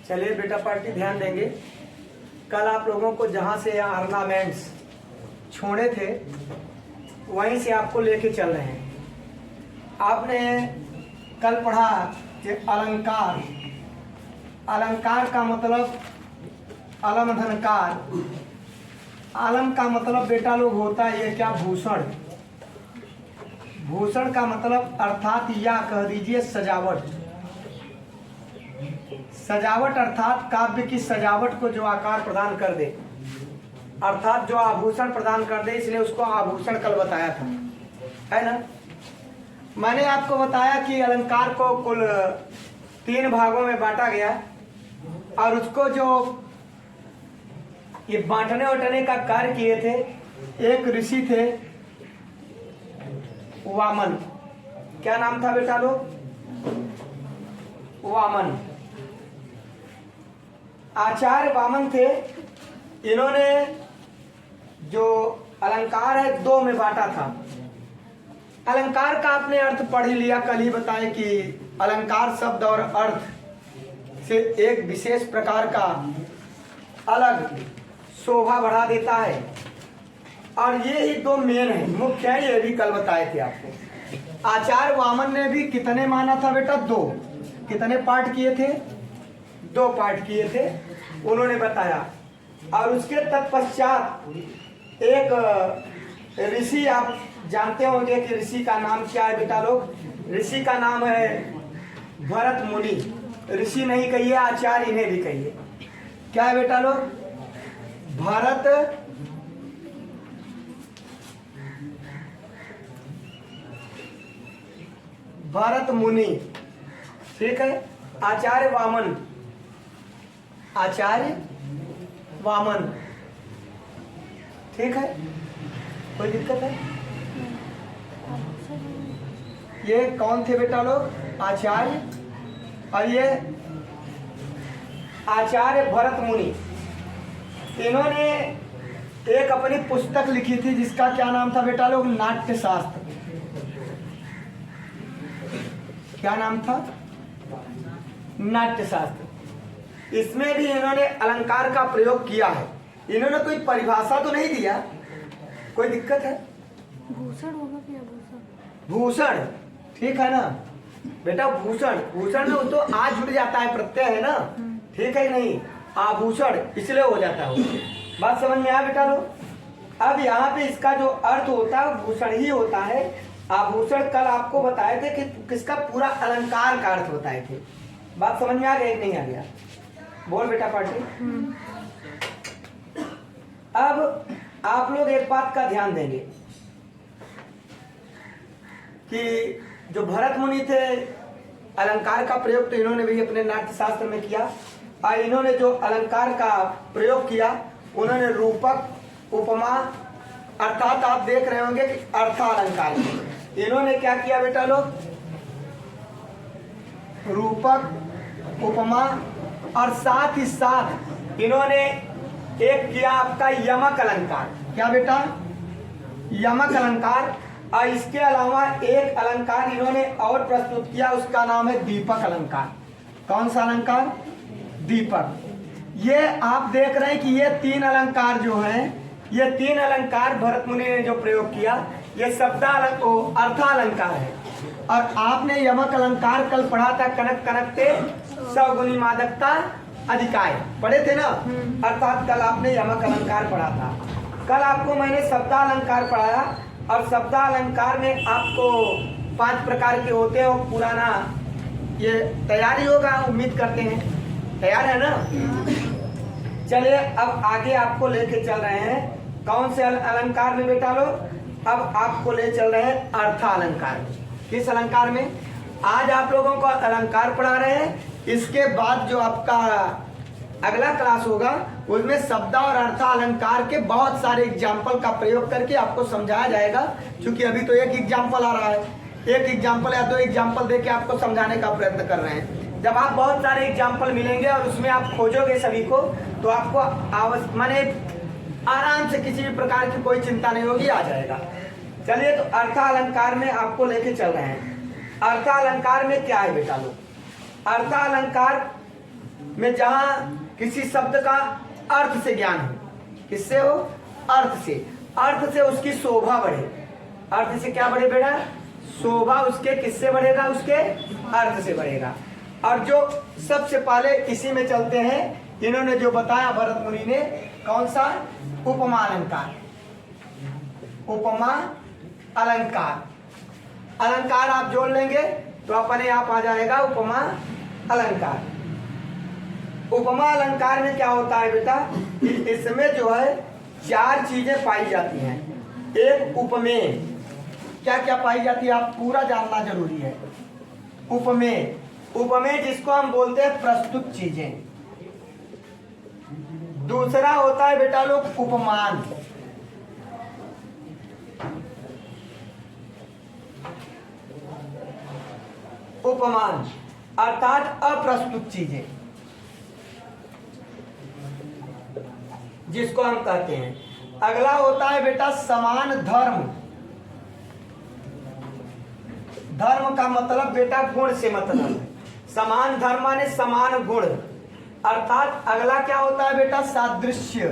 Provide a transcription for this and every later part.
चलिए बेटा पार्टी ध्यान देंगे। कल आप लोगों को जहाँ से ऑर्नामेंट्स छोड़े थे वहीं से आपको लेके चल रहे हैं। आपने कल पढ़ा कि अलंकार, अलंकार का मतलब अलमधनकार। आलम का मतलब बेटा लोग होता है ये क्या, भूषण। भूषण का मतलब अर्थात या कह दीजिए सजावट। सजावट अर्थात काव्य की सजावट को जो आकार प्रदान कर दे, अर्थात जो आभूषण प्रदान कर दे, इसलिए उसको आभूषण कल बताया था, है ना। मैंने आपको बताया कि अलंकार को कुल 3 भागों में बांटा गया और उसको जो ये बांटने उठने का कार्य किए थे, एक ऋषि थे वामन। क्या नाम था बेटा लोग? वामन। आचार्य वामन थे। इन्होंने जो अलंकार है 2 में बांटा था। अलंकार का आपने अर्थ पढ़ ही लिया, कल ही बताए कि अलंकार शब्द और अर्थ से एक विशेष प्रकार का अलग शोभा बढ़ा देता है और ये ही 2 मेन है, मुख्य है। ये भी कल बताए थे आपको। आचार्य वामन ने भी कितने माना था बेटा? 2। कितने पाठ किए थे? 2 पाठ किए थे, उन्होंने बताया। और उसके तत्पश्चात एक ऋषि, आप जानते होंगे कि ऋषि का नाम क्या है बेटा लोग? ऋषि का नाम है भरत मुनि। ऋषि नहीं कहिए, आचार्य इन्हें भी कहिए। क्या है बेटा लोग? भरत मुनि, ठीक है। आचार्य वामन, आचार्य वामन, ठीक है। कोई दिक्कत है? ये कौन थे बेटा लोग? आचार्य। और ये आचार्य भरत मुनि। इन्होंने एक अपनी पुस्तक लिखी थी जिसका क्या नाम था बेटा लोग? नाट्य शास्त्र। क्या नाम था? नाट्य शास्त्र। इसमें भी इन्होंने अलंकार का प्रयोग किया है। इन्होंने कोई परिभाषा तो नहीं दिया। कोई दिक्कत है? भूषण होगा क्या? भूषण, भूषण, ठीक है ना बेटा। भूषण, भूषण में तो आ जुड़ जाता है, प्रत्यय है ना, ठीक है नहीं? आभूषण इसलिए हो जाता है। बात समझ में आया बेटा लोग? अब यहाँ पे इसका जो अर्थ होता है भूषण ही होता है। आभूषण कल आपको बताए थे कि किसका पूरा अलंकार का अर्थ बताए थे। बात समझ में आ गया? नहीं आ गया? बोल बेटा पार्टी। अब आप लोग एक बात का ध्यान देंगे कि जो भरत मुनि थे, अलंकार का प्रयोग तो इन्होंने भी अपने नाट्य शास्त्र में किया। और इन्होंने जो अलंकार का प्रयोग किया, उन्होंने रूपक, उपमा, अर्थात आप देख रहे होंगे कि अर्थालंकार। इन्होंने क्या किया बेटा लोग? रूपक, उपमा और साथ ही साथ इन्होंने एक किया आपका यमक अलंकार। क्या बेटा? यमक अलंकार। और इसके अलावा एक अलंकार इन्होंने और प्रस्तुत किया, उसका नाम है दीपक अलंकार। कौन सा अलंकार? दीपक। ये आप देख रहे हैं कि ये 3 अलंकार जो हैं, ये 3 अलंकार भरत मुनि ने जो प्रयोग किया, ये अर्थालंकार है। और आपने यमक अलंकार कल पढ़ा था, कनक कनकते सौगुनी मादकता अधिकाय, पढ़े थे ना। अर्थात कल आपने यमक अलंकार पढ़ा था। कल आपको मैंने शब्दालंकार पढ़ाया और शब्दालंकार में आपको 5 प्रकार के होते हैं। वो पुराना ये तैयारी होगा, उम्मीद करते हैं तैयार है ना। चलिए अब आगे आपको लेके चल रहे हैं कौन से अलंकार में बेटा लोग? अब आपको ले चल रहे हैं अर्थालंकार में। किस अलंकार में? आज आप लोगों को अलंकार पढ़ा रहे हैं। इसके बाद जो आपका अगला क्लास होगा उसमें शब्द और अर्थालंकार के बहुत सारे एग्जाम्पल का प्रयोग करके आपको समझाया जाएगा। क्योंकि अभी तो एक एग्जाम्पल आ रहा है, एक एग्जाम्पल या 2 एग्जाम्पल देके आपको समझाने का प्रयत्न कर रहे हैं। जब आप बहुत सारे एग्जाम्पल मिलेंगे और उसमें आप खोजोगे सभी को, तो आपको माने आराम से किसी भी प्रकार की कोई चिंता नहीं होगी, आ जाएगा। चलिए तो अर्थालंकार में आपको लेके चल रहे हैं। अर्थालंकार में क्या है बेटा लोग? अर्थालंकार में जहां किसी शब्द का अर्थ से ज्ञान हो, किससे हो? अर्थ से। अर्थ से उसकी शोभा बढ़े। अर्थ से क्या बढ़े बेटा? शोभा उसके किससे बढ़ेगा? उसके अर्थ से बढ़ेगा। और जो सबसे पहले इसी में चलते हैं, इन्होंने जो बताया भरत मुनि ने, कौन सा? उपमा अलंकार। उपमा अलंकार। अलंकार आप जोड़ लेंगे तो अपने आप आ जाएगा उपमा अलंकार। उपमा अलंकार में क्या होता है बेटा? इसमें जो है 4 चीजें पाई जाती हैं। एक उपमेय। क्या क्या पाई जाती है आप पूरा जानना जरूरी है। उपमेय, उपमेय जिसको हम बोलते हैं प्रस्तुत चीजें। दूसरा होता है बेटा लोग उपमान। उपमान अर्थात अप्रस्तुत चीजें जिसको हम कहते हैं। अगला होता है बेटा समान धर्म। धर्म का मतलब बेटा गुण से मतलब है। समान धर्म माने समान गुण। अर्थात अगला क्या होता है बेटा? सादृश्य।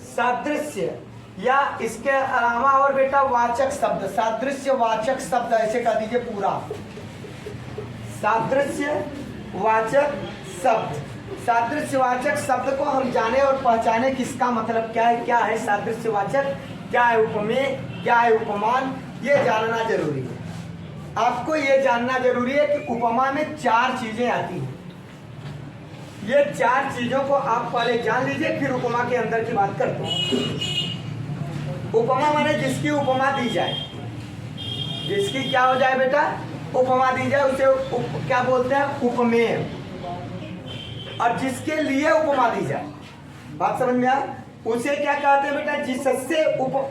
सादृश्य या इसके अलावा और बेटा वाचक शब्द। सादृश्य वाचक शब्द ऐसे कर दीजिए पूरा। सादृश्य वाचक शब्द। सादृश्य वाचक शब्द को हम जाने और पहचाने किसका मतलब क्या है। क्या है सादृश्य वाचक, क्या है उपमेय, क्या है उपमान, ये जानना जरूरी है। आपको ये जानना जरूरी है कि उपमा में 4 चीजें आती हैं। ये 4 चीजों को आप पहले जान लीजिए, फिर उपमा के अंदर की बात करते हैं। उपमा माने जिसकी उपमा दी जाए। जिसकी क्या हो जाए बेटा? उपमा दी जाए उसे क्या बोलते हैं? उपमेय। और जिसके लिए उपमा दी जाए, बात समझ में आ? उसे क्या कहते हैं बेटा? जिससे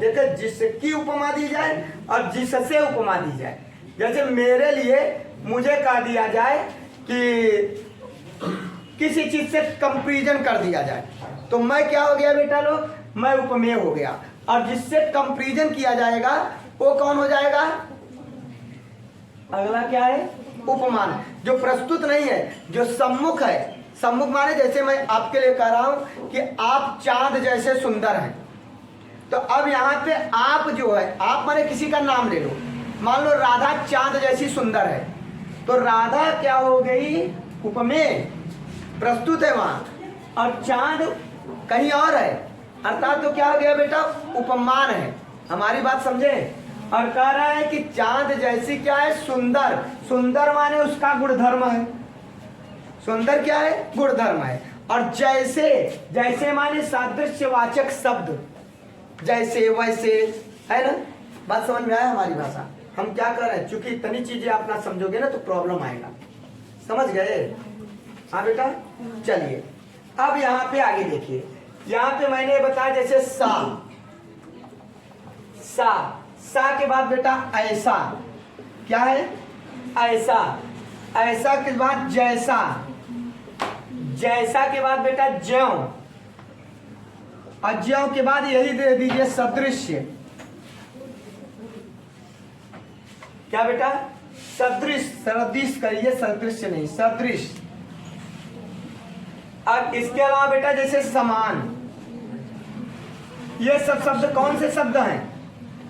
देखो, जिसकी उपमा दी जाए और जिससे उपमा दी जाए। जैसे मेरे लिए मुझे कह दिया जाए कि किसी चीज से कंपैरिजन कर दिया जाए, तो मैं क्या हो गया बेटा लोग? मैं उपमेय हो गया। और जिससे कंपैरिजन किया जाएगा वो कौन हो जाएगा? अगला क्या है? उपमान। जो प्रस्तुत नहीं है, जो सम्मुख है। सम्मुख माने जैसे मैं आपके लिए कह रहा हूं कि आप चांद जैसे सुंदर हैं, तो अब यहाँ पे आप जो है, आप माने किसी का नाम ले लो। मान लो राधा चांद जैसी सुंदर है, तो राधा क्या हो गई? उपमेय, प्रस्तुत है वहां। और चांद कहीं और है, अर्थात तो क्या हो गया बेटा? उपमान है। हमारी बात समझे? और कह रहा है कि चांद जैसी क्या है? सुंदर। सुंदर माने उसका गुणधर्म है। सुंदर क्या है? गुणधर्म है। और जैसे, जैसे माने सादृश्यवाचक शब्द। जैसे वैसे, है ना? बात समझ में आया हमारी भाषा? हम क्या कर रहे हैं, चूंकि इतनी चीजें आप ना समझोगे ना तो प्रॉब्लम आएगा। समझ गए? हाँ बेटा, चलिए अब यहाँ पे आगे देखिए। यहाँ पे मैंने बताया जैसे सा, सा, सा के बाद बेटा ऐसा। क्या है? ऐसा। ऐसा के बाद जैसा। जैसा के बाद बेटा ज्यों। और ज्यों के बाद यही दे दीजिए सदृश्य। क्या बेटा? सदृश। सदृश करिए, सदृश्य नहीं, सदृश। अब इसके अलावा बेटा जैसे समान। ये सब शब्द कौन से शब्द हैं?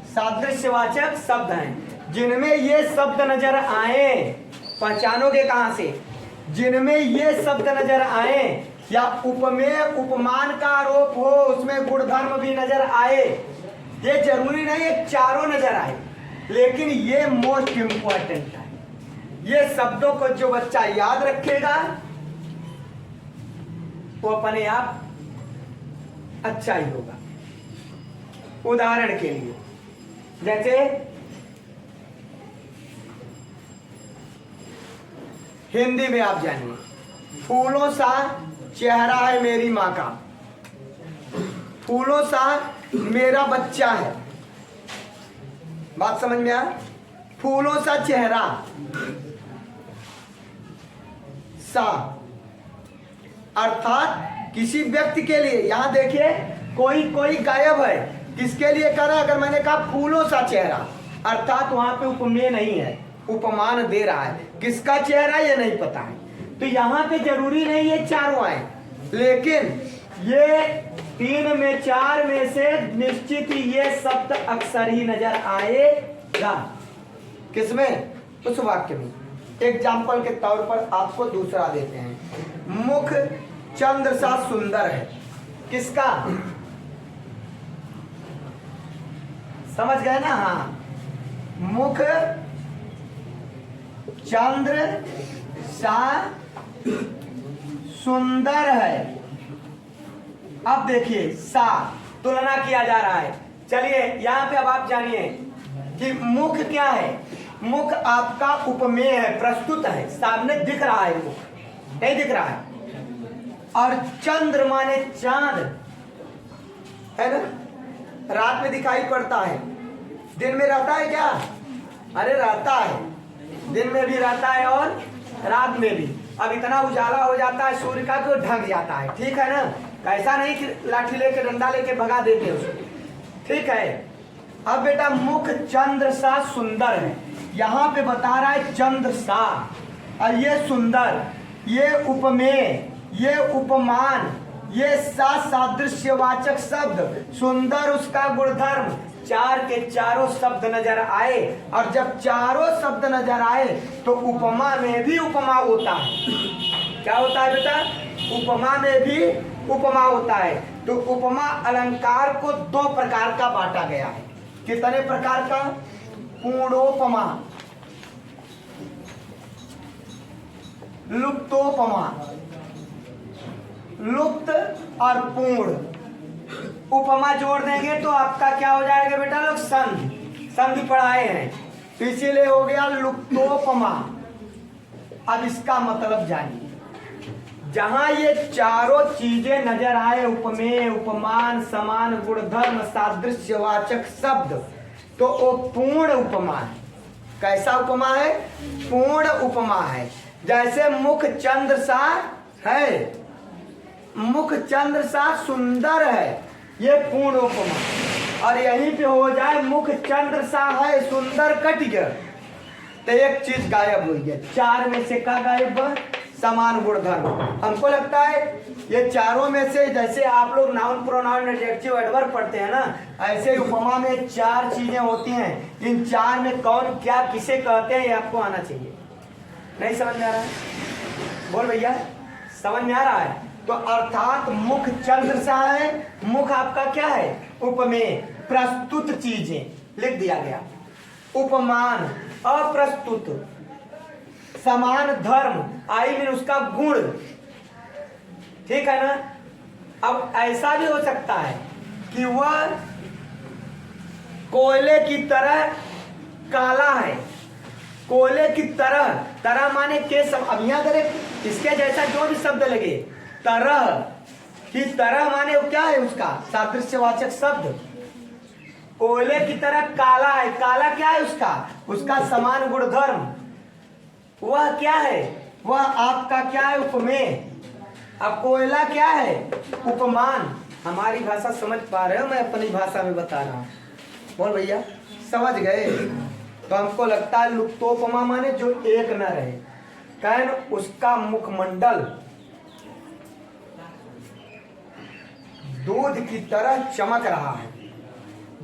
सादृश्यवाचक शब्द हैं। जिनमें ये शब्द नजर आए, पहचानोगे कहां से? जिनमें ये शब्द नजर आए या उपमेय उपमान का आरोप हो, उसमें गुणधर्म भी नजर आए। ये जरूरी नहीं है चारों नजर आए, लेकिन ये मोस्ट इंपॉर्टेंट है। ये शब्दों को जो बच्चा याद रखेगा वो अपने आप अच्छा ही होगा। उदाहरण के लिए जैसे हिंदी में आप जानिए, फूलों सा चेहरा है मेरी माँ का, फूलों सा मेरा बच्चा है। बात समझ में आ? फूलों सा चेहरा, सा अर्थात किसी व्यक्ति के लिए। यहां देखिए कोई गायब है, किसके लिए कर रहा है? अगर मैंने कहा फूलों सा चेहरा, अर्थात वहां पे उपमेय नहीं है, उपमान दे रहा है। किसका चेहरा ये नहीं पता है, तो यहाँ पे जरूरी नहीं ये चारों आए, लेकिन ये 3 में 4 में से निश्चित ही ये शब्द अक्सर ही नजर आएगा। किसमें? उस वाक्य में। एग्जाम्पल के तौर पर आपको दूसरा देते हैं। मुख चंद्र सा सुंदर है, किसका? समझ गए ना? हाँ, मुख चंद्र सा सुंदर है। अब देखिए सा तुलना किया जा रहा है। चलिए यहाँ पे अब आप जानिए कि मुख क्या है। मुख आपका उपमेय है, प्रस्तुत है, सामने दिख रहा है, मुख नहीं दिख रहा है। और चंद्र माने चांद है ना, रात में दिखाई पड़ता है, दिन में रहता है क्या? अरे रहता है, दिन में भी रहता है और रात में भी। अब इतना उजाला हो जाता है सूर्य का तो ढक जाता है, ठीक है ना? ऐसा नहीं कि लाठी लेके डंडा लेके भगा देते उसको, ठीक है। अब बेटा मुख चंद्र सा सुंदर है, यहाँ पे बता रहा है चंद्र सा, और ये सुंदर, ये उपमेय, ये उपमान, ये सा सादृश्यवाचक शब्द, सुंदर उसका गुणधर्म, 4 के चारों शब्द नजर आए। और जब चारों शब्द नजर आए तो उपमा में भी उपमा होता है। क्या होता है बेटा? उपमा में भी उपमा होता है। तो उपमा अलंकार को 2 प्रकार का बांटा गया है। कितने प्रकार का? पूर्णोपमा, लुप्तोपमा, लुप्त और पूर्ण। उपमा जोड़ देंगे तो आपका क्या हो जाएगा बेटा? लोग संधि, संधि पढ़ाए हैं, तो इसीलिए हो गया लुप्तोपमा। अब इसका मतलब जानिए, जहां ये चारों चीजें नजर आए, उपमेय, उपमान, समान, गुणधर्म, सादृश्यवाचक शब्द, तो वो पूर्ण उपमा है। कैसा उपमा है? पूर्ण उपमा है। जैसे मुख चंद्र सा है, मुख चंद्र सा सुंदर है, ये पूर्ण उपमा। और यहीं पे हो जाए मुख चंद्र सा है सुंदर, कट गया तो एक चीज गायब हुई है। 4 में से क्या गायब? समान गुणधर्म। हमको लगता है ये चारों में से, जैसे आप लोग नाउन प्रोनाउन एडजेक्टिव एडवर्ब पढ़ते हैं ना, ऐसे उपमा में 4 चीजें होती हैं। इन 4 में कौन क्या किसे कहते हैं ये आपको आना चाहिए। नहीं समझ में आ रहा है? बोल भैया, समझ में आ रहा है? तो अर्थात मुख चंद्र सा है, मुख आपका क्या है? उपमेय, प्रस्तुत चीजें लिख दिया गया। उपमान अप्रस्तुत, समान धर्म, आई मीन उसका गुण, ठीक है ना? अब ऐसा भी हो सकता है कि वह कोयले की तरह काला है, कोयले की तरह, तरह माने के सब, अब यहाँ करें इसके जैसा जो भी शब्द लगे, तरह की तरह माने वो क्या है? उसका सादृश्यवाचक शब्द। कोयले की तरह काला है, काला क्या है उसका? उसका समान गुणधर्म। वह क्या है? वह आपका क्या है? उपमेय। अब कोयला क्या है? उपमान। हमारी भाषा समझ पा रहे हो? मैं अपनी भाषा में बता रहा हूँ। बोल भैया, समझ गए? तो हमको लगता है लुप्तोपमा माने जो एक न रहे, कैन उसका मुखमंडल दूध की तरह चमक रहा है,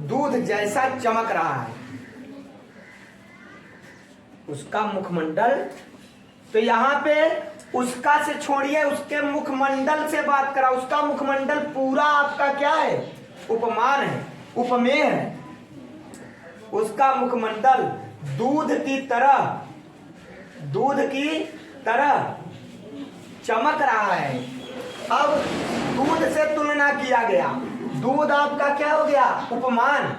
दूध जैसा चमक रहा है उसका मुखमंडल। तो यहाँ पे उसका से छोड़िए, उसके मुखमंडल से बात करा। उसका मुखमंडल पूरा आपका क्या है? उपमान है, उपमेय है। उसका मुखमंडल दूध की तरह, दूध की तरह चमक रहा है। अब दूध से तुलना किया गया, दूध आपका क्या हो गया? उपमान।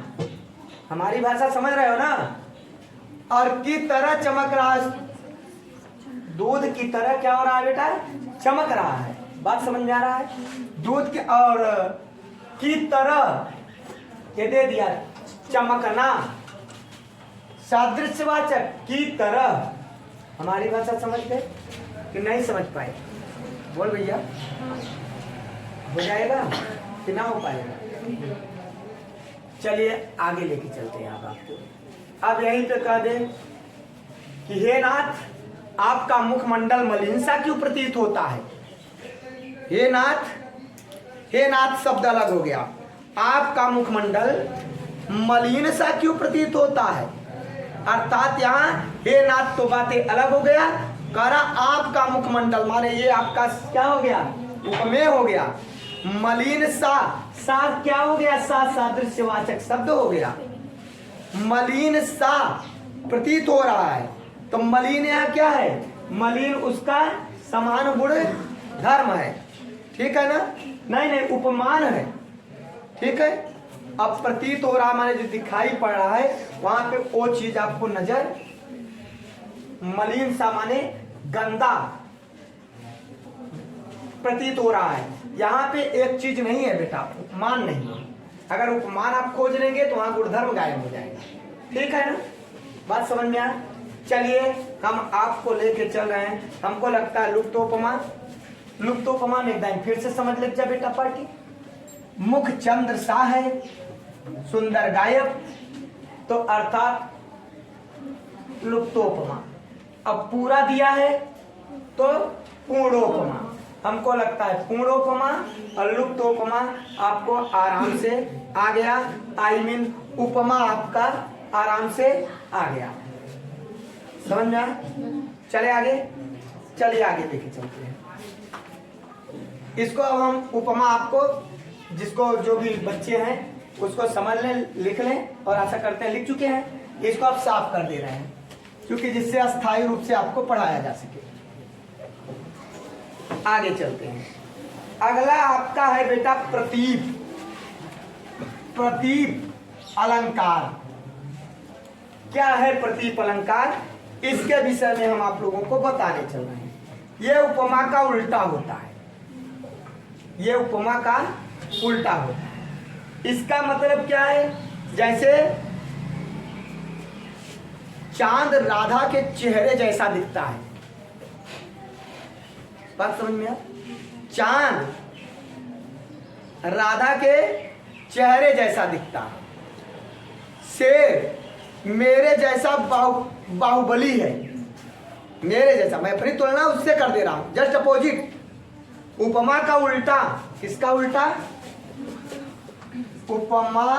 हमारी भाषा समझ रहे हो ना? और की तरह चमक रहा है, दूध की तरह क्या हो रहा है बेटा? चमक रहा है। बात समझ में आ रहा है? दूध के और की तरह ये दे दिया, चमकना, सादृश्यवाचक की तरह। हमारी भाषा समझ गए कि नहीं समझ पाए? बोल भैया, हो जाएगा कि ना हो पाएगा? चलिए आगे लेके चलते हैं आप आपको। अब यहीं पे कह दें कि हे नाथ आपका मुखमंडल मलिन सा क्यों प्रतीत होता है? हे नाथ शब्द अलग हो गया। आपका मुखमंडल मलिन सा क्यों प्रतीत होता है? अर्थात यहाँ हे नाथ तो बातें अलग हो गया। करा आपका मुखमंडल माने ये आपका क्या हो गया? उपमेय हो गया। मलिन सा क्या हो गया? सादृश्यवाचक शब्द हो गया। मलिन सा प्रतीत हो रहा है, तो मलिन यहाँ क्या है? मलिन उसका समान गुण धर्म है, ठीक है ना? नहीं उपमान है, ठीक है। अब प्रतीत हो रहा माने जो दिखाई पड़ रहा है, वहां पे वो चीज आपको नजर, मलिन सा माने गंदा प्रतीत हो रहा है। यहाँ पे एक चीज नहीं है बेटा, उपमान नहीं है। अगर उपमान आप खोज लेंगे तो वहां गुणधर्म गायब हो जाएगा, ठीक है ना? बात समझ में आया? चलिए हम आपको लेके चल रहे हैं। हमको लगता है लुप्तोपमा में एकदम फिर से समझ ले जा बेटा पार्टी। मुख चंद्र सा है, सुंदर गायब, तो अर्थात लुप्तोपमा। अब पूरा दिया है तो पूर्णोपमा। हमको लगता है पूर्णोपमा और लुप्तोपमा आपको आराम से आ गया। आई मीन उपमा आपका आराम से आ गया, समझ में आया? चले आगे, चलिए आगे लेके चलते हैं इसको। अब हम उपमा आपको, जिसको जो भी बच्चे हैं उसको समझ लें, लिख लें, और आशा करते हैं लिख चुके हैं। इसको आप साफ कर दे रहे हैं क्योंकि जिससे अस्थायी रूप से आपको पढ़ाया जा सके। आगे चलते हैं। अगला आपका है बेटा प्रतीप अलंकार। क्या है प्रतीप अलंकार? इसके विषय में हम आप लोगों को बताने चल रहे हैं। यह उपमा का उल्टा होता है, यह उपमा का उल्टा होता है। इसका मतलब क्या है? जैसे चांद राधा के चेहरे जैसा दिखता है। बात समझ में आया? चांद राधा के चेहरे जैसा दिखता है। शेर मेरे जैसा बाहुबली है, मेरे जैसा। मैं अपनी तुलना उससे कर दे रहा हूं, जस्ट अपोजिट। उपमा का उल्टा, किसका उल्टा? उपमा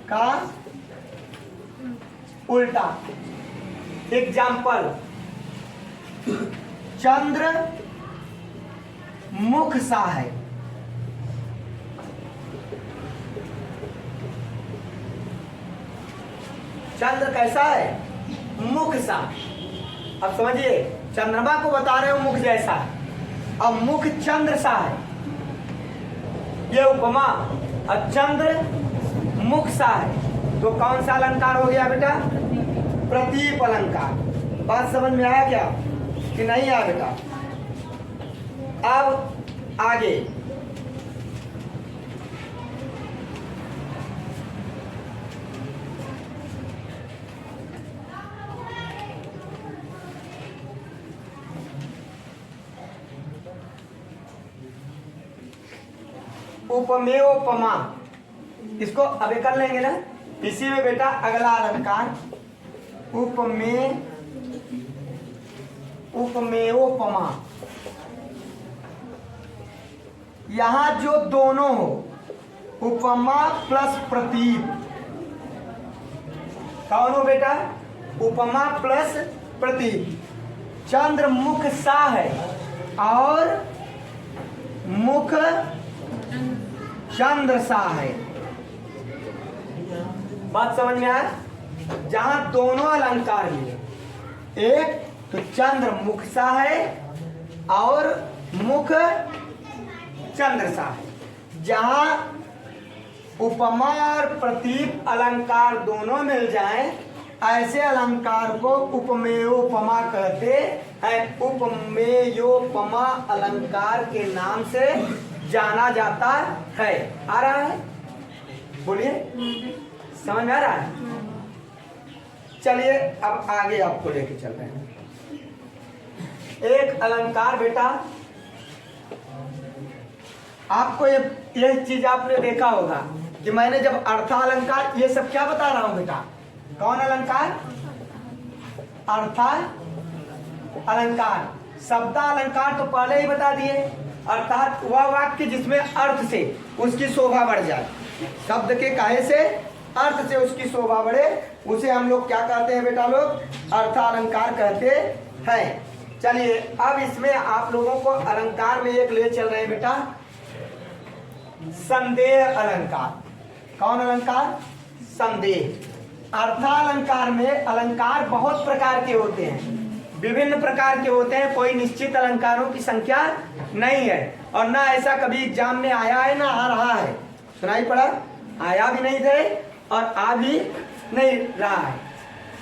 का उल्टा। एग्जाम्पल, चंद्र मुख सा है, चंद्र कैसा है? मुख सा। अब समझिए, चंद्रमा को बता रहे हो मुख जैसा है, अब मुख चंद्र सा है, ये उपमा। अब चंद्र मुख सा है, तो कौन सा अलंकार हो गया बेटा? प्रतीप अलंकार। बात समझ में आया क्या कि नहीं आया बेटा? अब आगे उपमेयोपमा, इसको अभी कर लेंगे ना। इसी में बेटा अगला अलंकार उपमेयोपमा। यहां जो दोनों हो, उपमा प्लस प्रतीप, कौन हो बेटा? उपमा प्लस प्रतीप। चंद्र मुख सा है और मुख चंद्र सा है। बात समझ में आया? जहां दोनों अलंकार मिले, एक तो चंद्र मुख सा है और मुख चंद्र सा है। जहां उपमा और प्रतीप अलंकार दोनों मिल जाएं, ऐसे अलंकार को उपमेयोपमा कहते हैं। उपमेयोपमा अलंकार के नाम से जाना जाता है। आ रहा है? बोलिए, समझ में आ रहा है? चलिए अब आगे आपको लेके चल रहे हैं। एक अलंकार बेटा, आपको ये चीज आपने देखा होगा कि मैंने जब अर्था अलंकार, ये सब क्या बता रहा हूं बेटा? कौन अलंकार? अर्था अलंकार। शब्दालंकार तो पहले ही बता दिए, अर्थात वह वाक्य जिसमें अर्थ से उसकी शोभा बढ़ जाए। शब्द के काहे से, अर्थ से उसकी शोभा बढ़े, उसे हम लोग क्या कहते हैं बेटा लोग, अर्थालंकार कहते हैं। चलिए अब इसमें आप लोगों को अलंकार में एक ले चल रहे हैं बेटा, संदेह अलंकार। कौन अलंकार, संदेह। अर्थालंकार में अलंकार बहुत प्रकार के होते हैं, विभिन्न प्रकार के होते हैं, कोई निश्चित अलंकारों की संख्या नहीं है, और ना ऐसा कभी एग्जाम में आया है ना आ रहा है। सुनाई पड़ा, आया भी नहीं थे और आ भी नहीं रहा है,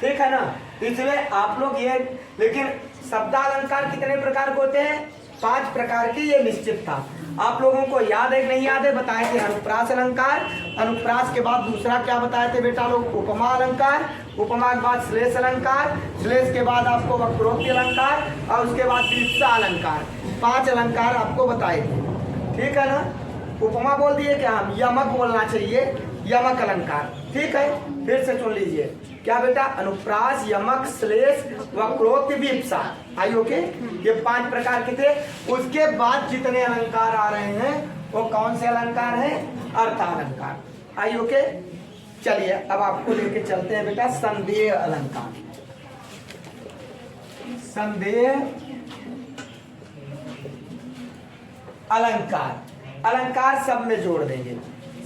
ठीक है ना। इसलिए आप लोग ये, लेकिन शब्दालंकार कितने प्रकार के होते हैं, 5 प्रकार के, ये निश्चित था। आप लोगों को याद है कि नहीं याद है, बताए थे अनुप्रास अलंकार, अनुप्रास के बाद दूसरा क्या बताए थे बेटा लोग, उपमा अलंकार, उपमा के बाद श्लेष अलंकार, श्लेष के बाद आपको वक्रोक्ति अलंकार, और उसके बाद विवक्षा अलंकार। 5 अलंकार आपको बताए थे, ठीक है ना। उपमा बोल दिए क्या हम, यमक बोलना चाहिए, यमक अलंकार, ठीक है। फिर से सुन लीजिए, क्या बेटा, अनुप्रास, यमक, श्लेष, वक्रोक्ति, विवक्षा। आई ओके, ये 5 प्रकार के थे। उसके बाद जितने अलंकार आ रहे हैं वो कौन से अलंकार हैं, अर्थालंकार। आई ओके, चलिए अब आपको लेके चलते हैं बेटा संदेह अलंकार। संदेह अलंकार, अलंकार सब में जोड़ देंगे।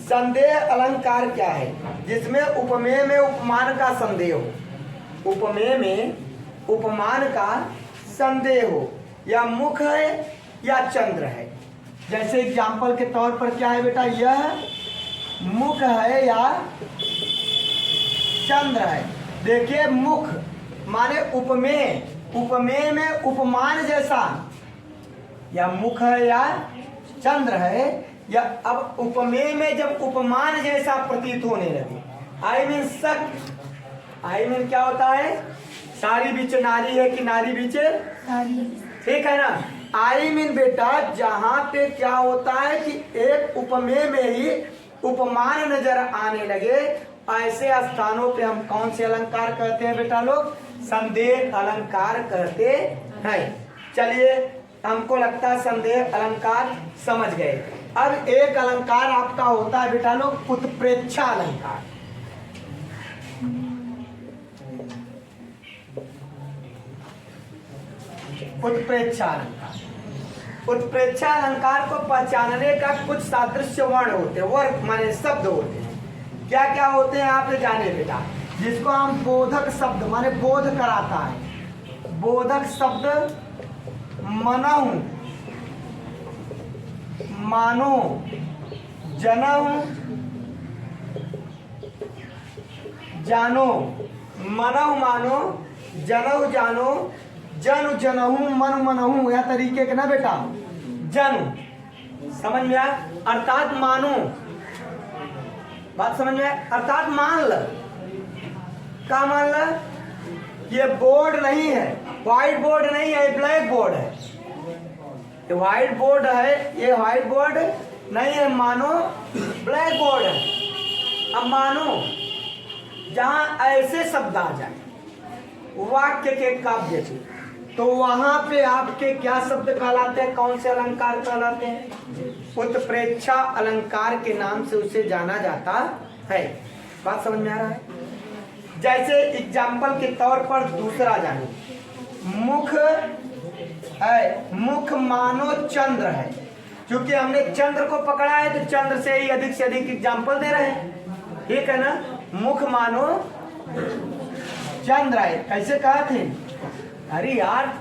संदेह अलंकार क्या है, जिसमें उपमेय में उपमान का संदेह हो, उपमेय में उपमान का संदेह हो, या मुख है या चंद्र है। जैसे एग्जाम्पल के तौर पर क्या है बेटा, यह मुख है या चंद्र है। देखिए मुख माने उपमेय, उपमेय में उपमान जैसा, या मुख है या चंद्र है, या अब उपमेय में जब उपमान जैसा प्रतीत होने लगे, आई मीन शक, आई मीन क्या होता है, सारी बीच नारी है कि नारी बीच सारी, ठीक है ना। आई मीन बेटा जहां पे क्या होता है कि एक उपमेय में ही उपमान नजर आने लगे, ऐसे स्थानों पे हम कौन से अलंकार कहते हैं बेटा लोग, संदेह अलंकार कहते हैं। चलिए हमको लगता है संदेह अलंकार समझ गए। अब एक अलंकार आपका होता है बेटा लोग उत्प्रेक्षा अलंकार। उत्प्रेक्षा अलंकार, उत्प्रेक्षा अलंकार को पहचानने का कुछ सादृश्य वर्ण होते हैं, वर्ग माने शब्द होते हैं। क्या क्या होते हैं आप जाने बेटा, जिसको हम बोधक शब्द माने बोध कराता है, बोधक शब्द मनहु, मानो, जनहु, जानो, मनहु मानो, जनहु जानो, जन जनहु, मन मनहु, यह तरीके के ना बेटा, जन समझ में आया, अर्थात मानो, बात समझ में आया, अर्थात मान ल। क्या मान ल, ये बोर्ड नहीं है, व्हाइट बोर्ड नहीं है, ब्लैक बोर्ड है। ये व्हाइट बोर्ड है, ये व्हाइट बोर्ड नहीं है, मानो ब्लैक बोर्ड है। अब मानो जहां ऐसे शब्द आ जाए वाक्य के काव्य के, तो वहां पे आपके क्या शब्द कहलाते हैं, कौन से अलंकार कहलाते हैं, उत्प्रेक्षा अलंकार के नाम से उसे जाना जाता है। बात समझ में आ रहा है। जैसे एग्जाम्पल के तौर पर दूसरा जानो, मुख है, मुख मानो चंद्र है, क्योंकि हमने चंद्र को पकड़ा है तो चंद्र से ही अधिक से अधिक एग्जाम्पल दे रहे हैं, ठीक है ना। मुख मानो चंद्र है, कैसे कहा थे, अरे यार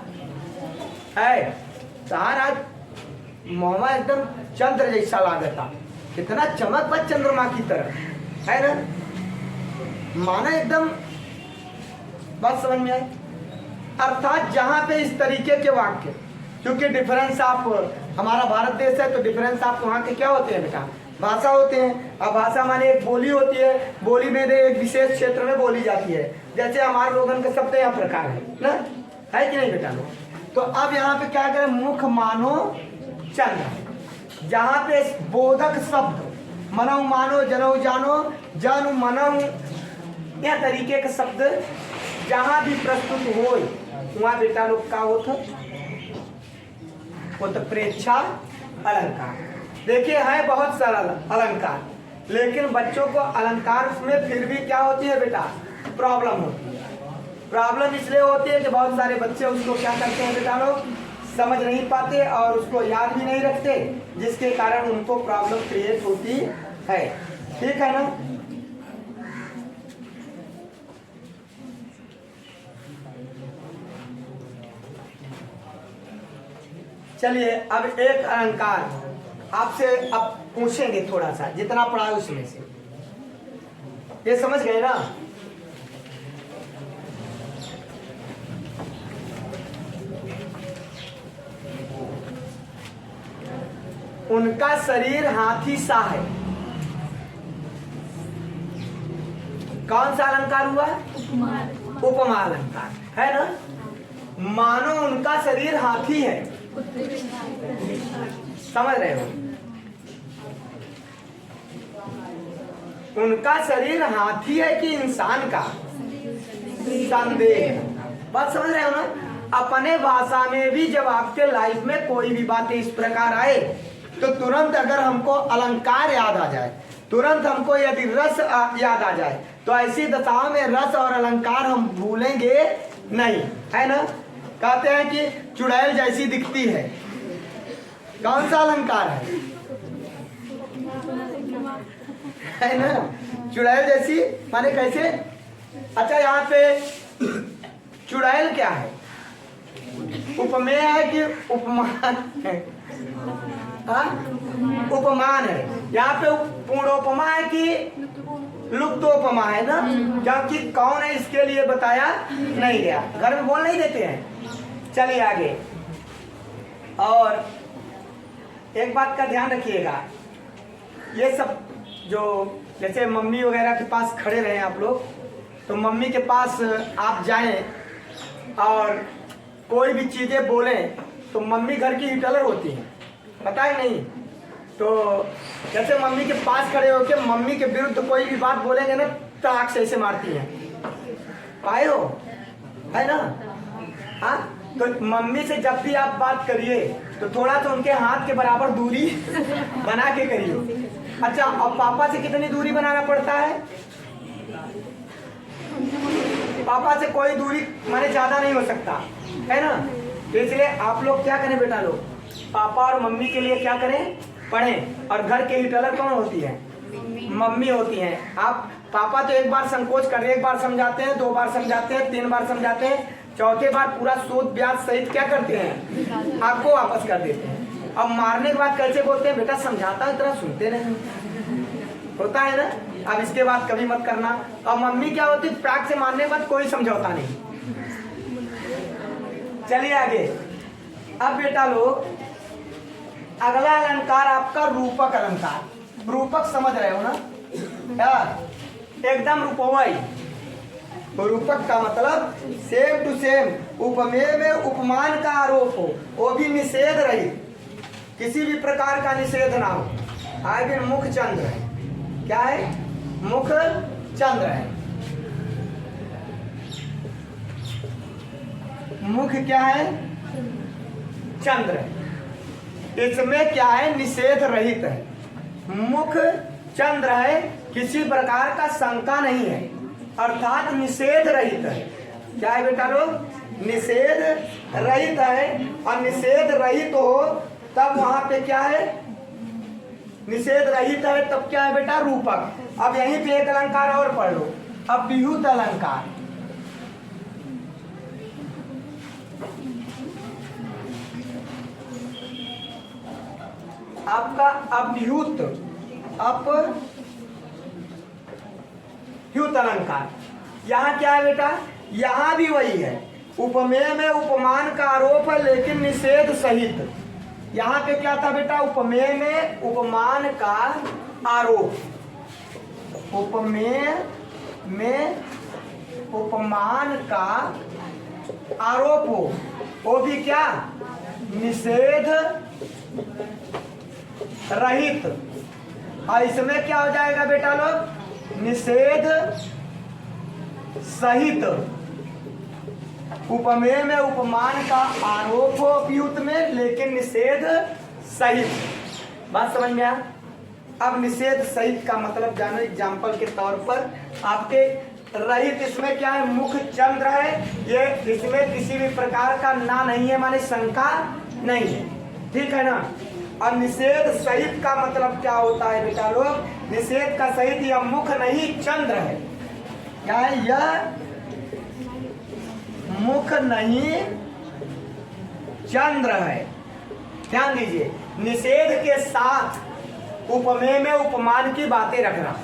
है सार आज मोहम्मद एकदम चंद्र जैसा लागता, कितना चमक बा चंद्रमा की तरह है ना, माना एकदम। बात समझ में आई। अर्थात जहां पे इस तरीके के वाक्य, क्योंकि डिफरेंस आप, हमारा भारत देश है तो डिफरेंस आप वहाँ के क्या होते हैं बेटा, भाषा होते हैं। अब भाषा माने एक बोली होती है, बोली में एक विशेष क्षेत्र में बोली जाती है, जैसे हमारे लोगन के शब्द यहाँ प्रकार है ना, है कि नहीं बेटा लोग। तो अब यहाँ पे क्या करें, मुख मानो चंद्र, जहाँ पे बोधक शब्द मनऊ मानो, जनऊ जानो, जन मनऊ, यह तरीके के शब्द जहाँ भी प्रस्तुत हो वहाँ बेटा लोग का होता उत्प्रेक्षा अलंकार। देखिए है बहुत सरल अलंकार, लेकिन बच्चों को अलंकार में फिर भी क्या होती है बेटा, प्रॉब्लम होती है। प्रॉब्लम इसलिए होती है कि बहुत सारे बच्चे उसको क्या करते हैं बेटा लोग, समझ नहीं पाते और उसको याद भी नहीं रखते, जिसके कारण उनको प्रॉब्लम क्रिएट होती है। ठीक है ना। चलिए अब एक अलंकार आपसे अब पूछेंगे, थोड़ा सा जितना पढ़ा है उसमें से। ये समझ गए ना। उनका शरीर हाथी सा है। कौन सा अलंकार हुआ? उपमा अलंकार है ना। मानो उनका शरीर हाथी है, समझ रहे हो? उनका शरीर हाथी है कि इंसान का, संदेह। बात समझ रहे हो ना। अपने भाषा में भी जब आपके लाइफ में कोई भी बात इस प्रकार आए तो तुरंत अगर हमको अलंकार याद आ जाए, तुरंत हमको यदि रस याद आ जाए, तो ऐसी दशाओं में रस और अलंकार हम भूलेंगे नहीं, है ना। कहते हैं कि चुड़ैल जैसी दिखती है, कौन सा अलंकार है ना। चुड़ैल जैसी माने कैसे? अच्छा यहाँ पे चुड़ैल क्या है? उपमेय है कि उपमान है? उपमान है। यहाँ पे पूर्णोपमा है कि लुप्तोपमा है ना, क्योंकि कौन है इसके लिए बताया नहीं गया, घर में बोल नहीं देते हैं। चलिए आगे। और एक बात का ध्यान रखिएगा, ये सब जो जैसे मम्मी वगैरह के पास खड़े रहे आप लोग, तो मम्मी के पास आप जाएं और कोई भी चीज़ें बोलें तो मम्मी घर की हिटलर होती हैं, पता है नहीं। तो जैसे मम्मी के पास खड़े होकर मम्मी के विरुद्ध कोई भी बात बोलेंगे ना, ताक से ऐसे मारती हैं, पाए हो, है ना। हाँ, तो मम्मी से जब भी आप बात करिए तो थोड़ा सा उनके हाथ के बराबर दूरी बना के करिए। अच्छा, अब पापा से कितनी दूरी बनाना पड़ता है? पापा से कोई दूरी माने ज्यादा नहीं हो सकता, है ना। तो इसलिए आप लोग क्या करें बेटा लोग, पापा और मम्मी के लिए क्या करें, पढ़ें। और घर के हिटलर कौन होती है? मम्मी होती हैं। आप पापा तो एक बार संकोच कर, एक बार समझाते हैं, 2 बार समझाते हैं, 3 बार समझाते हैं, चौथे बार पूरा सूद ब्याज सहित क्या करते हैं, आपको वापस कर देते हैं। अब मारने के बाद कैसे बोलते हैं, बेटा समझाता इतना सुनते नहीं, होता है ना। अब इसके बाद कभी मत करना। और मम्मी क्या होती, प्राक से मारने के बाद कोई समझौता नहीं। चलिए आगे। अब बेटा लोग अगला अलंकार आपका रूपक अलंकार। रूपक समझ रहे हो ना यार, एकदम रूपवई। रूपक का मतलब सेम टू सेम, उपमेय में उपमान का आरोप हो, वो भी निषेध रहित, किसी भी प्रकार का निषेध ना हो। आए दिन मुख चंद्र है, क्या है? मुख चंद्र है। मुख क्या है? चंद्र है। इसमें क्या है? निषेध रहित है। मुख चंद्र है, किसी प्रकार का शंका नहीं है, अर्थात निषेध रहित है। क्या है बेटा लोग? निषेध रहित है। और निषेध रहित हो तब वहां पे क्या है? निषेध रहित है तब क्या है बेटा? रूपक। अब यहीं पे एक अलंकार और पढ़ लो, अब व्यूत अलंकार। आपका अभ्युत, अपह्युत अलंकार। यहाँ क्या है बेटा? यहाँ भी वही है, उपमेय में उपमान का आरोप है लेकिन निषेध सहित। यहाँ पे क्या था बेटा? उपमेय में उपमान का आरोप, उपमेय में उपमान का आरोप हो, वो भी क्या? निषेध रहित। और इसमें क्या हो जाएगा बेटा लोग? निषेध सहित। उपमेय में उपमान का आरोप हो अपियुत में, लेकिन निषेध सहित। बात समझ में आया? अब निषेध सहित का मतलब जानो। एग्जाम्पल के तौर पर आपके रहित, इसमें क्या है, मुख चंद्र है, ये इसमें किसी भी प्रकार का ना नहीं है, माने शंका नहीं है, ठीक है ना। और निषेध सहित का मतलब क्या होता है बेटा लोग? निषेध का सहित यह मुख नहीं चंद्र है। क्या है? यह मुख नहीं चंद्र है। ध्यान दीजिए, निषेध के साथ उपमेय में उपमान की बातें रखना।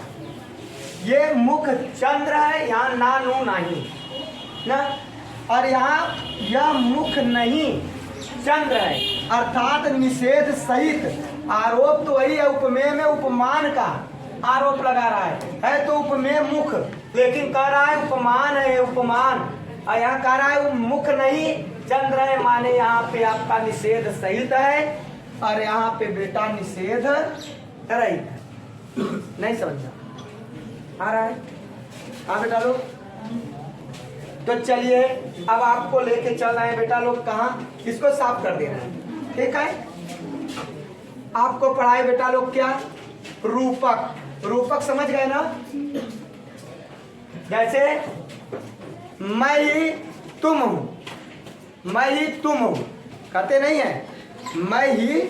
ये मुख चंद्र है, यहाँ ना नू नहीं ना, और यहाँ यह मुख नहीं चंद्र है, अर्थात निषेध सहित। आरोप तो वही है, उपमेय में उपमान का आरोप लगा रहा है तो उपमेय मुख, लेकिन कह रहा है उपमान है, उपमान। और यहाँ कह रहा है मुख नहीं चंद्र है, माने यहाँ पे आपका निषेध सहित है और यहाँ पे बेटा निषेध रहित है। नहीं समझा आ रहा है? हाँ बेटा लोग, तो चलिए अब आपको लेके चल रहे हैं बेटा लोग कहाँ, इसको साफ कर देना है, ठीक है। आपको पढ़ाए बेटा लोग क्या, रूपक। रूपक समझ गए ना? जैसे मैं ही तुम हूं, मैं ही तुम हूं, कहते नहीं है, मैं ही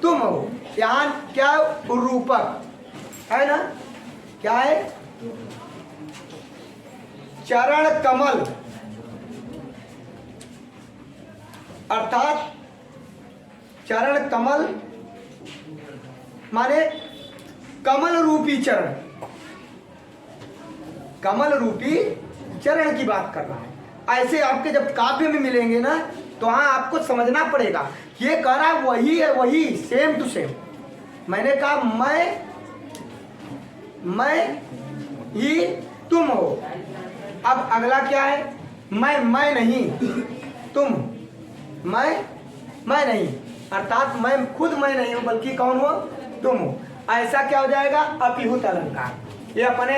तुम हो। यहाँ क्या रूपक है ना? क्या है? चरण कमल, अर्थात चरण कमल माने कमल रूपी चरण, कमल रूपी चरण की बात कर रहा है। ऐसे आपके जब काव्य में मिलेंगे ना, तो हाँ आपको समझना पड़ेगा ये कह रहा वही है, वही सेम टू सेम। मैंने कहा मैं ही तुम हो। अब अगला क्या है? मैं नहीं, तुम, मैं नहीं, अर्थात मैं खुद मैं नहीं हूं, बल्कि कौन हो? तुम हो। ऐसा क्या हो जाएगा? अपिहुत अलंकार। ये अपने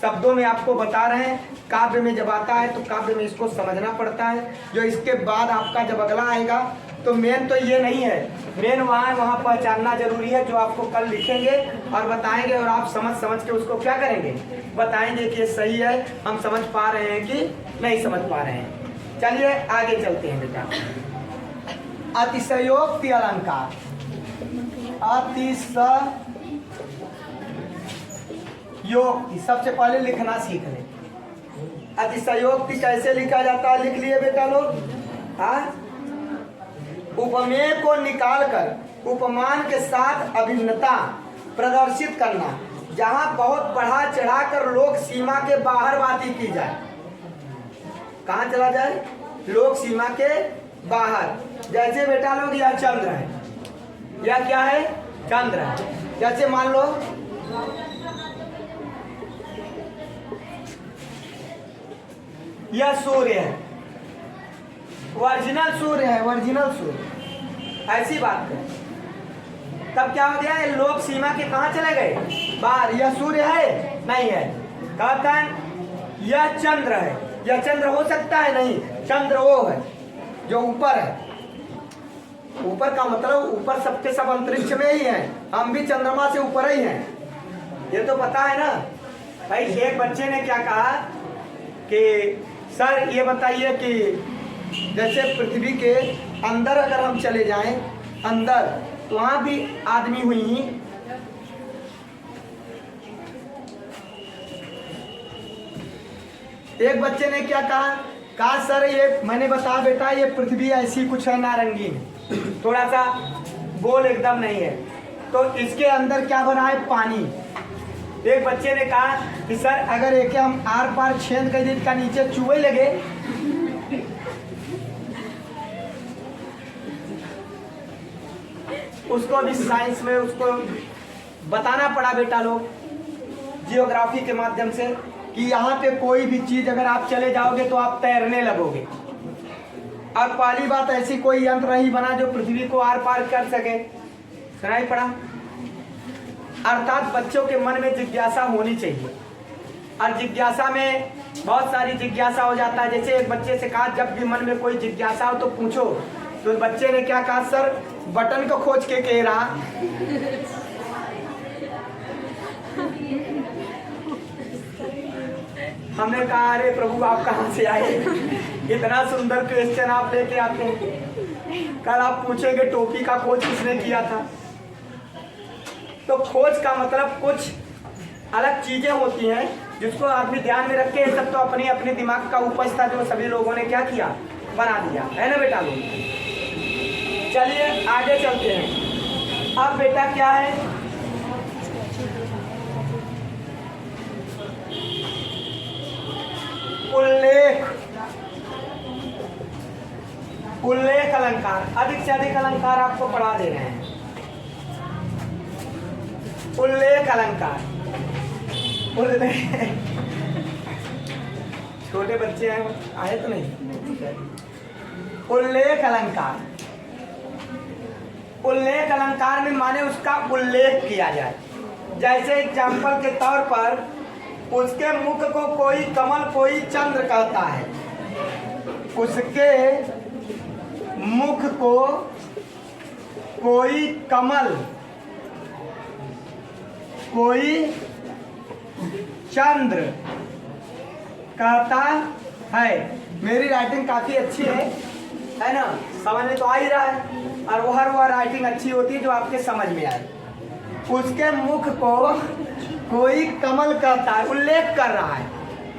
शब्दों में आपको बता रहे हैं। काव्य में जब आता है तो काव्य में इसको समझना पड़ता है। जो इसके बाद आपका जब अगला आएगा तो मेन तो ये नहीं है, मेन वहाँ पहचानना जरूरी है, जो आपको कल लिखेंगे और बताएंगे, और आप समझ के उसको क्या करेंगे, बताएंगे कि ये सही है, हम समझ पा रहे हैं कि नहीं समझ पा रहे हैं। चलिए आगे चलते हैं बेटा। अतिशयोक्ति अलंकार, अतिशयोक्ति सबसे पहले लिखना सीख ले। अतिशयोक्ति कैसे लिखा जाता है, लिख लिए बेटा लोग। हाँ, उपमेय को निकालकर उपमान के साथ अभिन्नता प्रदर्शित करना, जहां बहुत बढ़ा चढ़ाकर लोक सीमा के बाहर बाती की जाए। कहां चला जाए? लोक सीमा के बाहर। जैसे बेटा लोग यह चंद्र है, यह क्या है? चंद्र है। जैसे मान लो यह सूर्य है, ओरिजिनल सूर्य है, ओरिजिनल सूर्य। ऐसी बात है, तब क्या हो गया? लोक सीमा के कहां चले गए? बाहर। यह सूर्य है? नहीं है। कहता है यह चंद्र है, यह चंद्र हो सकता है? नहीं, चंद्र वो है जो ऊपर है। ऊपर का मतलब ऊपर सबके सब अंतरिक्ष में ही है, हम भी चंद्रमा से ऊपर ही हैं, ये तो पता है ना भाई। एक बच्चे ने क्या कहा कि सर ये बताइए कि जैसे पृथ्वी के अंदर अगर हम चले जाएं अंदर, तो वहां भी आदमी हुई ही। एक बच्चे ने क्या कहा सर ये मैंने बताया बेटा, ये पृथ्वी ऐसी कुछ है नारंगी में, थोड़ा सा गोल एकदम नहीं है, तो इसके अंदर क्या भरा है? पानी। एक बच्चे ने कहा कि सर अगर एक हम आर पार छेद कर दें का नीचे चूहे लगे, उसको भी साइंस में उसको बताना पड़ा बेटा लोग, जियोग्राफी के माध्यम से, कि यहाँ पे कोई भी चीज अगर आप चले जाओगे तो आप तैरने लगोगे। और पहली बात, ऐसी कोई यंत्र नहीं बना जो पृथ्वी को आर पार कर सके। सुनाई पड़ा? अर्थात बच्चों के मन में जिज्ञासा होनी चाहिए, और जिज्ञासा में बहुत सारी जिज्ञासा हो जाता है। जैसे एक बच्चे से कहा जब भी मन में कोई जिज्ञासा हो तो पूछो, तो बच्चे ने क्या कहा, सर बटन को खोज के कह रहा। हमने कहा अरे प्रभु आप कहाँ से आए, इतना सुंदर क्वेश्चन आप लेके आते हैं। कल आप पूछेंगे टोपी का खोज किसने किया था। तो खोज का मतलब कुछ अलग चीजें होती हैं जिसको आदमी ध्यान में रखे। सब तो अपनी अपने दिमाग का उपज था जो सभी लोगों ने क्या किया, बना दिया, है ना बेटा लोग। चलिए आगे चलते हैं। अब बेटा क्या है, उल्लेख। उल्लेख अलंकार, अधिक से अधिक अलंकार आपको पढ़ा दे रहे हैं। उल्लेख अलंकार, उल्लेख, छोटे बच्चे हैं आए तो नहीं। उल्लेख अलंकार, उल्लेख अलंकार में माने उसका उल्लेख किया जाए। जैसे एग्जाम्पल के तौर पर उसके मुख को कोई कमल कोई चंद्र कहता है, उसके मुख को कोई कमल कोई चंद्र कहता है। मेरी राइटिंग काफी अच्छी है ना, समझ में तो आ ही रहा है। और वह राइटिंग अच्छी होती है जो आपके समझ में आए। उसके मुख को कोई कमल कहता है, उल्लेख कर रहा है,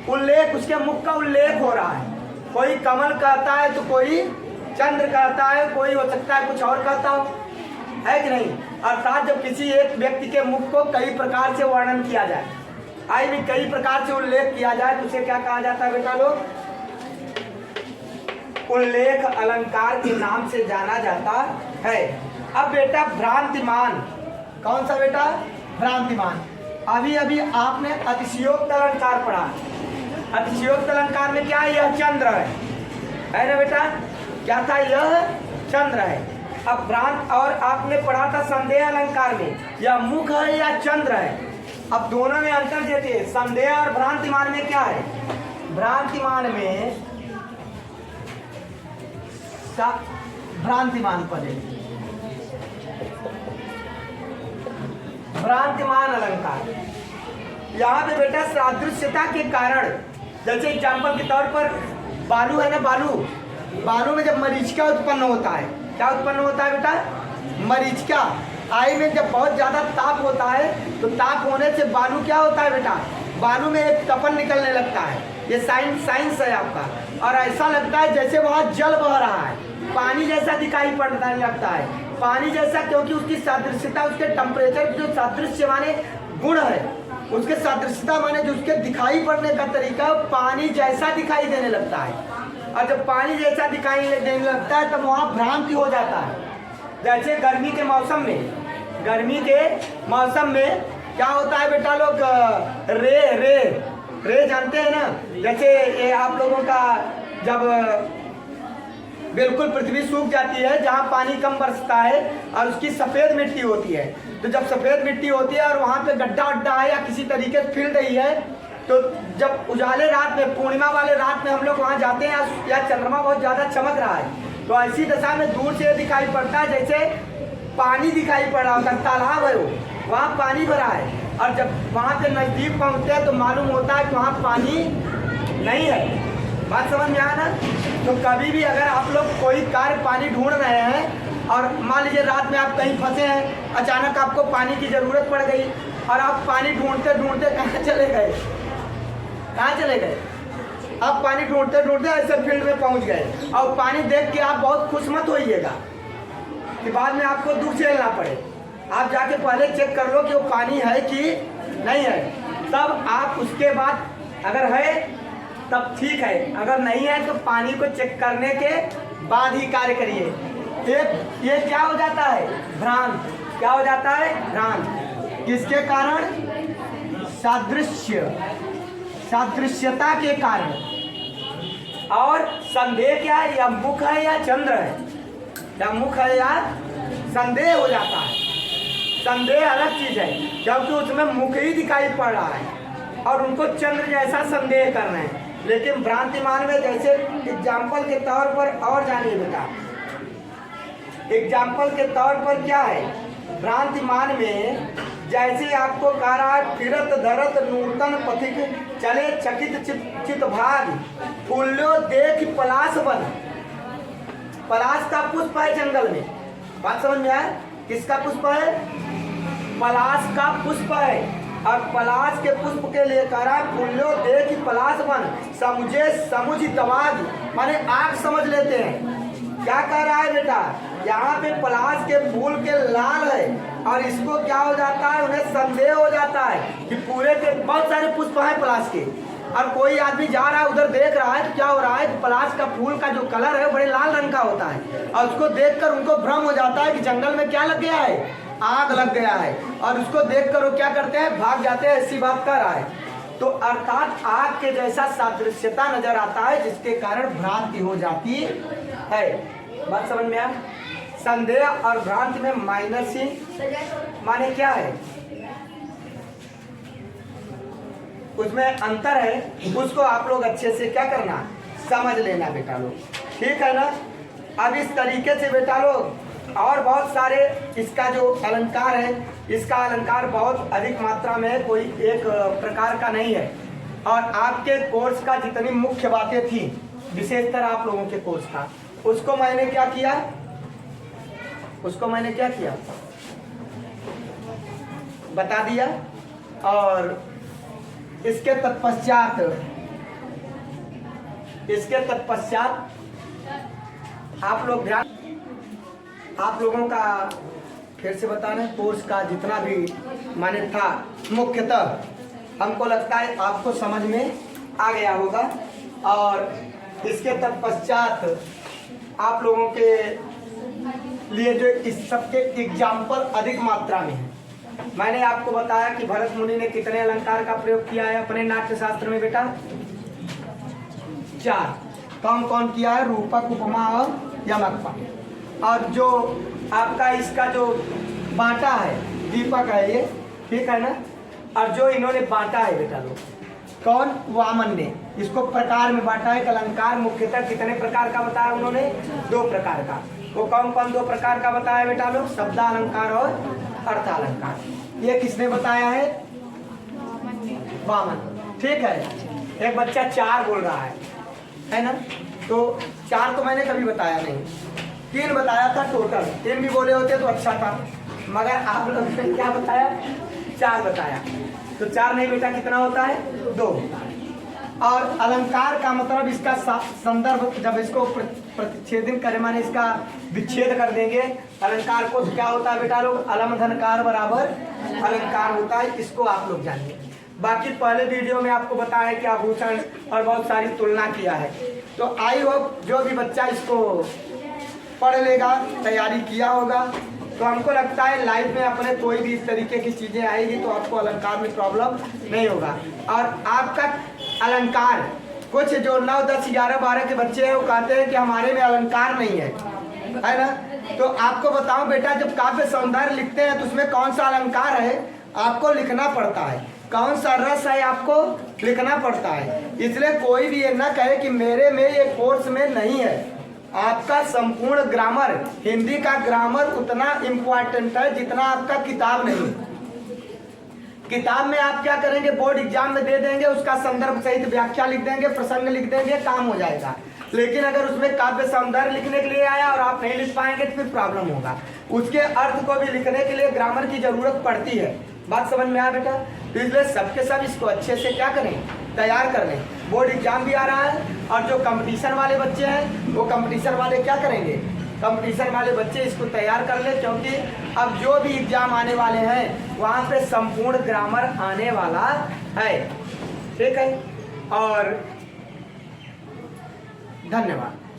उल्लेख, उसके मुख का उल्लेख हो रहा है। कोई कमल कहता है तो कोई चंद्र कहता है, कोई हो सकता है कुछ और कहता हो, है कि नहीं। अर्थात जब किसी एक व्यक्ति के मुख को कई प्रकार से वर्णन किया जाए, आई भी कई प्रकार से उल्लेख किया जाए तो उसे क्या कहा जाता है बेटा लोग, उल्लेख अलंकार के नाम से जाना जाता है। अब बेटा भ्रांतिमान, कौन सा बेटा, भ्रांतिमान। अभी अभी आपने अतिशयोक्त अलंकार पढ़ा। अतिशयोक्त अलंकार में क्या है, यह चंद्र है ना बेटा, क्या था, यह चंद्र है। अब भ्रांत, और आपने पढ़ा था संदेह अलंकार में, यह मुख है या चंद्र है। अब दोनों में अंतर देते हैं। संदेह और भ्रांतिमान में क्या है, भ्रांतिमान में भ्रांतिमान पदे, भ्रांतिमान अलंकार। यहाँ पे बेटा सादृश्यता के कारण, जैसे एग्जाम्पल के तौर पर बालू है ना, बालू, बालू में जब मरीचिका उत्पन्न होता है, क्या उत्पन्न होता है बेटा, मरीचिका। आई में जब बहुत ज़्यादा ताप होता है तो ताप होने से बालू क्या होता है बेटा, बालू में एक तपन निकलने लगता है। ये साइंस है आपका। और ऐसा लगता है जैसे वहाँ जल बह रहा है, पानी जैसा दिखाई पड़ने लगता है, पानी जैसा, क्योंकि उसकी सादृश्यता, उसके टेम्परेचर जो सादृश्य माने गुण है, उसके सादृश्यता माने जो उसके दिखाई पड़ने का तरीका पानी जैसा दिखाई देने लगता है। और जब पानी जैसा दिखाई देने लगता है तब वहाँ भ्रांति हो जाता है। जैसे गर्मी के मौसम में, गर्मी के मौसम में क्या होता है बेटा लोग, रे जानते हैं ना। जैसे ये आप लोगों का जब बिल्कुल पृथ्वी सूख जाती है, जहाँ पानी कम बरसता है और उसकी सफ़ेद मिट्टी होती है, तो जब सफ़ेद मिट्टी होती है और वहाँ पे गड्ढा वड्ढा है या किसी तरीके से फिर रही है, तो जब उजाले रात में, पूर्णिमा वाले रात में हम लोग वहाँ जाते हैं या चंद्रमा बहुत ज़्यादा चमक रहा है, तो ऐसी दशा में दूर से दिखाई पड़ता है जैसे पानी दिखाई पड़ रहा होता है, तालाब है वो, वहाँ पानी भरा है। और जब वहाँ पे नज़दीक पहुँचते हैं तो मालूम होता है कि वहाँ पानी नहीं है। बात समझ में आया ना। तो कभी भी अगर आप लोग कोई कार्य पानी ढूंढ रहे हैं और मान लीजिए रात में आप कहीं फंसे हैं, अचानक आपको पानी की ज़रूरत पड़ गई और आप पानी ढूंढते ढूंढते कहाँ चले गए, कहाँ चले गए, आप पानी ढूंढते ढूंढते ऐसे फील्ड में पहुँच गए और पानी देख के आप बहुत खुश मत होइएगा कि बाद में आपको दुख झेलना पड़े। आप जाके पहले चेक कर लो कि वो पानी है कि नहीं है, तब आप उसके बाद अगर है तब ठीक है, अगर नहीं है तो पानी को चेक करने के बाद ही कार्य करिए। ये क्या हो जाता है, भ्रांत, क्या हो जाता है, भ्रांत। किसके कारण, सादृश्यता के कारण। और संदेह क्या है, या मुख है या चंद्र है, या मुख है या संदेह हो जाता है। संदेह अलग चीज है क्योंकि उसमें मुख ही दिखाई पड़ रहा है और उनको चंद्र जैसा संदेह कर रहे हैं। लेकिन भ्रांतिमान में जैसे एग्जाम्पल के तौर पर और जानिए बेटा, एग्जाम्पल के तौर पर क्या है, भ्रांतिमान में जैसे आपको कह रहा है फिरत धरत नूतन पथिक चले चकित चित भाग फूल्यो देख पलाश बन। पलाश का पुष्प है जंगल में, बात समझ में आया? किसका पुष्प है? पलाश का पुष्प है। और पलाश के पुष्प के लिए कह रहा है फूल्यो देख पलाश बन समुझे समुझ तवाग, माने आग समझ लेते हैं। क्या कह रहा है बेटा, यहाँ पे पलाश के फूल के लाल है और इसको क्या हो जाता है, उन्हें संदेह हो जाता है कि पूरे के बहुत सारे पुष्प हैं पलाश के, और कोई आदमी जा रहा है उधर देख रहा है तो क्या हो रहा है, पलाश का फूल का जो कलर है बड़े लाल रंग का होता है और उसको देखकर उनको भ्रम हो जाता है कि जंगल में क्या लग गया है, आग लग गया है, और उसको देखकर वो क्या करते हैं, भाग जाते हैं। ऐसी बात कर रहा है। तो अर्थात आग के जैसा सादृश्यता नजर आता है जिसके कारण भ्रांति हो जाती है। बात समझ में आया? संदेह और भ्रांति में माइनस ही माने क्या है, उसमें अंतर है, उसको आप लोग अच्छे से क्या करना, समझ लेना बेटा लोग, ठीक है ना। अब इस तरीके से बेटा लोग और बहुत सारे इसका जो अलंकार है, इसका अलंकार बहुत अधिक मात्रा में है, कोई एक प्रकार का नहीं है। और आपके कोर्स का जितनी मुख्य बातें थी, विशेषतर आप लोगों के कोर्स का, उसको मैंने क्या किया, बता दिया। और इसके तत्पश्चात आप लोग ध्यान, आप लोगों का फिर से बता रहे हैं, कोर्स का जितना भी माने था मुख्यतः हमको लगता है आपको समझ में आ गया होगा। और इसके तत्पश्चात आप लोगों के लिए जो इस सबके एग्जाम्पल अधिक मात्रा में है, मैंने आपको बताया कि भरत मुनि ने कितने अलंकार का प्रयोग किया है अपने नाट्य शास्त्र में बेटा, 4। कौन कौन किया है, रूपक, उपमा और यमक। और जो आपका इसका जो बांटा है, दीपक है ये, ठीक है ना। और जो इन्होंने बांटा है बेटा लोग, कौन, वामन ने इसको प्रकार में बांटा है। अलंकार मुख्यतः कितने प्रकार का बताया उन्होंने, 2 प्रकार का। वो कौन कौन 2 प्रकार का बताया बेटा लोग, शब्दालंकार और अर्थालंकार। ये किसने बताया है, वामन, ठीक है। एक बच्चा 4 बोल रहा है ना, तो 4 तो मैंने कभी बताया नहीं, 3 बताया था टोटल। 3 भी बोले होते तो अच्छा था, मगर आप लोग ने क्या बताया, 4 बताया। तो 4 नहीं बेटा, कितना होता है, 2। और अलंकार का मतलब इसका संदर्भ, जब इसको प्रतिच्छेदन करें माने इसका विच्छेद कर देंगे अलंकार को, तो क्या होता है बेटा लोग, अलम धनकार बराबर अलंकार होता है। इसको आप लोग जानिए। बाकी पहले वीडियो में आपको बताया कि आभूषण और बहुत सारी तुलना किया है। तो आई होप जो भी बच्चा इसको पढ़ लेगा, तैयारी किया होगा, तो हमको लगता है लाइफ में अपने कोई भी इस तरीके की चीज़ें आएगी तो आपको अलंकार में प्रॉब्लम नहीं होगा। और आपका अलंकार, कुछ जो 9, 10, 11, 12 के बच्चे हैं वो कहते हैं कि हमारे में अलंकार नहीं है ना। तो आपको बताऊं बेटा, जब काव्य सौंदर्य लिखते हैं तो उसमें कौन सा अलंकार है आपको लिखना पड़ता है, कौन सा रस है आपको लिखना पड़ता है। इसलिए कोई भी ये ना कहे कि मेरे में ये कोर्स में नहीं है। आपका संपूर्ण ग्रामर, हिंदी का ग्रामर उतना इम्पोर्टेंट है जितना आपका किताब नहीं। किताब में आप क्या करेंगे, बोर्ड एग्जाम में दे देंगे, उसका संदर्भ सहित व्याख्या लिख देंगे, प्रसंग लिख देंगे, काम हो जाएगा। लेकिन अगर उसमें काव्य सौंदर्य लिखने के लिए आया और आप नहीं लिख पाएंगे तो फिर प्रॉब्लम होगा। उसके अर्थ को भी लिखने के लिए ग्रामर की जरूरत पड़ती है। बात समझ में आया बेटा? तो इसलिए सबके सब इसको अच्छे से क्या करें, तैयार कर लें। बोर्ड एग्जाम भी आ रहा है और जो कंपटीशन वाले बच्चे हैं वो कंपटीशन वाले क्या करेंगे, कंपटीशन वाले बच्चे इसको तैयार कर ले, क्योंकि अब जो भी एग्जाम आने वाले हैं वहाँ पे संपूर्ण ग्रामर आने वाला है। ठीक है, और धन्यवाद।